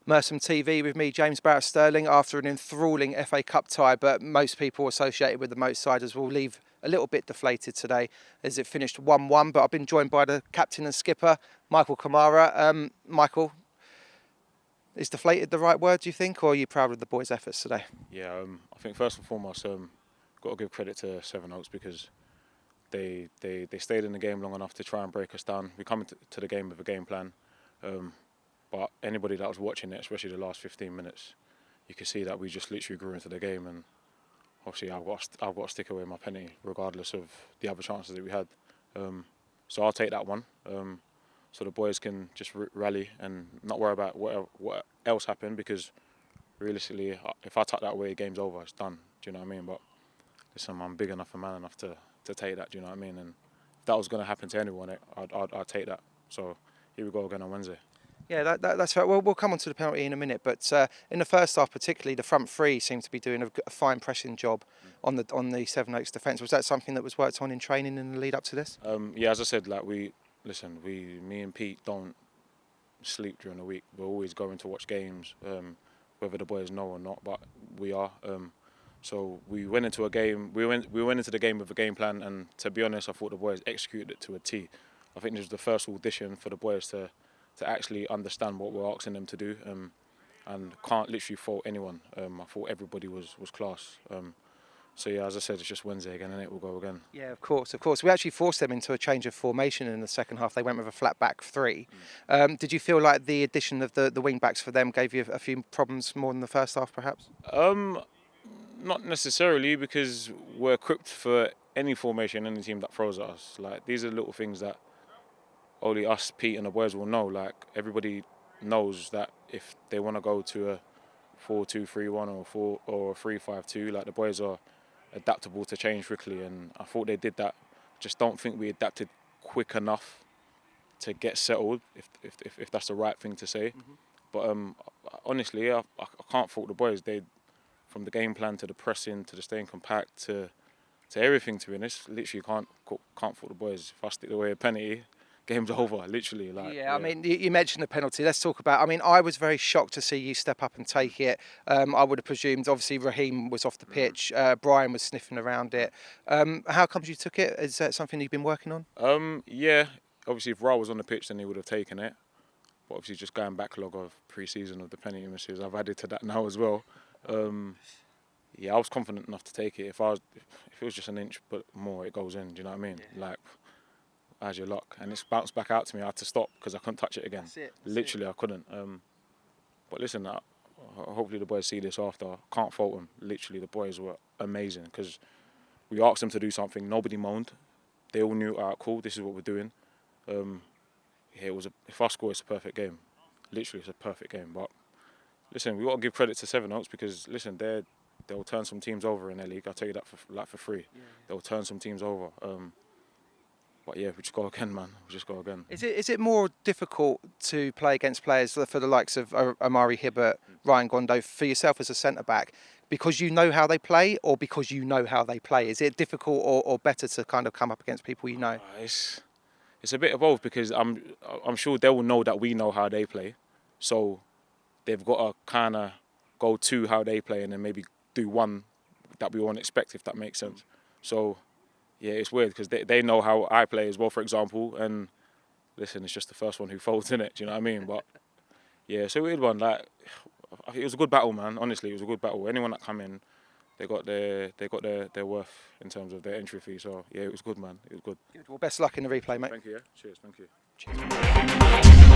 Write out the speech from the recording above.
Merstham TV with me, James Barrett-Sterling, after an enthralling FA Cup tie, but most people associated with the Merseyside will leave a little bit deflated today as it finished 1-1, but I've been joined by the captain and skipper, Michael Kamara. Michael, is deflated the right word, do you think, or are you proud of the boys' efforts today? Yeah, I think first and foremost, got to give credit to Sevenoaks because they stayed in the game long enough to try and break us down. We come to the game with a game plan. But anybody that was watching it, especially the last 15 minutes, you could see that we just literally grew into the game. And obviously, I've got to stick away my penny, regardless of the other chances that we had. So I'll take that one. So the boys can just rally and not worry about what else happened, because realistically, if I tuck that away, game's over. It's done. Do you know what I mean? But listen, I'm big enough and man enough to take that. Do you know what I mean? And if that was going to happen to anyone, I'd take that. So here we go again on Wednesday. Yeah, that's right. Well, we'll come on to the penalty in a minute, but in the first half, particularly, the front three seemed to be doing a fine pressing job on the Sevenoaks defence. Was that something that was worked on in training in the lead up to this? Yeah, as I said, like me and Pete don't sleep during the week. We're always going to watch games, whether the boys know or not, but we are. So we went into a game. We went into the game with a game plan, and to be honest, I thought the boys executed it to a T. I think this was the first audition for the boys to actually understand what we're asking them to do, and can't literally fault anyone. I thought everybody was class. So yeah, as I said, it's just Wednesday again, and it will go again. Yeah, of course. We actually forced them into a change of formation in the second half. They went with a flat back three. Did you feel like the addition of the wing backs for them gave you a few problems more than the first half, perhaps? Not necessarily, because we're equipped for any formation, any team that throws at us. Like, these are little things that only us, Pete and the boys will know. Like, everybody knows that if they want to go to a 4-2-3-1 or a 3-5-2, like, the boys are adaptable to change quickly, and I thought they did that. Just don't think we adapted quick enough to get settled, if that's the right thing to say. But honestly, I can't fault the boys. They, from the game plan to the pressing to the staying compact to everything, to be honest, literally can't fault the boys. If I stick away a penalty, game's over, literally. Yeah, I mean, you mentioned the penalty. Let's talk about. I mean, I was very shocked to see you step up and take it. I would have presumed, obviously, Raheem was off the pitch. Brian was sniffing around it. How comes you took it? Is that something you've been working on? Yeah, obviously, if Ra was on the pitch, then he would have taken it. But obviously, just going backlog of pre-season of the penalty misses, I've added to that now as well. Yeah, I was confident enough to take it. If it was just an inch but more, it goes in. Do you know what I mean? Yeah. Like, as your luck, and it's bounced back out to me. I had to stop because I couldn't touch it again. Literally, I couldn't. But listen, hopefully the boys see this after. Can't fault them. Literally, the boys were amazing, because we asked them to do something. Nobody moaned. They all knew, all right, cool, this is what we're doing. Yeah, if I score, it's a perfect game. Literally, it's a perfect game. But listen, we got to give credit to Sevenoaks, because listen, they'll turn some teams over in their league. I'll tell you that for free. Yeah. They'll turn some teams over. But yeah, we just go again, man. We just go again. Is it more difficult to play against players for the likes of Omari Hibbert, Ryan Gondo, for yourself as a centre-back, because you know how they play, or because you know how they play? Is it difficult or better to kind of come up against people you know? It's a bit of both, because I'm sure they will know that we know how they play. So they've got to kind of go to how they play and then maybe do one that we won't expect, if that makes sense. So yeah, it's weird, because they know how I play as well, for example. And listen, it's just the first one who folds in it. Do you know what I mean? But yeah, it's a weird one. Like, it was a good battle, man. Honestly, it was a good battle. Anyone that come in, they got their worth in terms of their entry fee. So yeah, it was good, man. It was good. Well, best luck in the replay, mate. Thank you. Yeah. Cheers. Thank you. Cheers.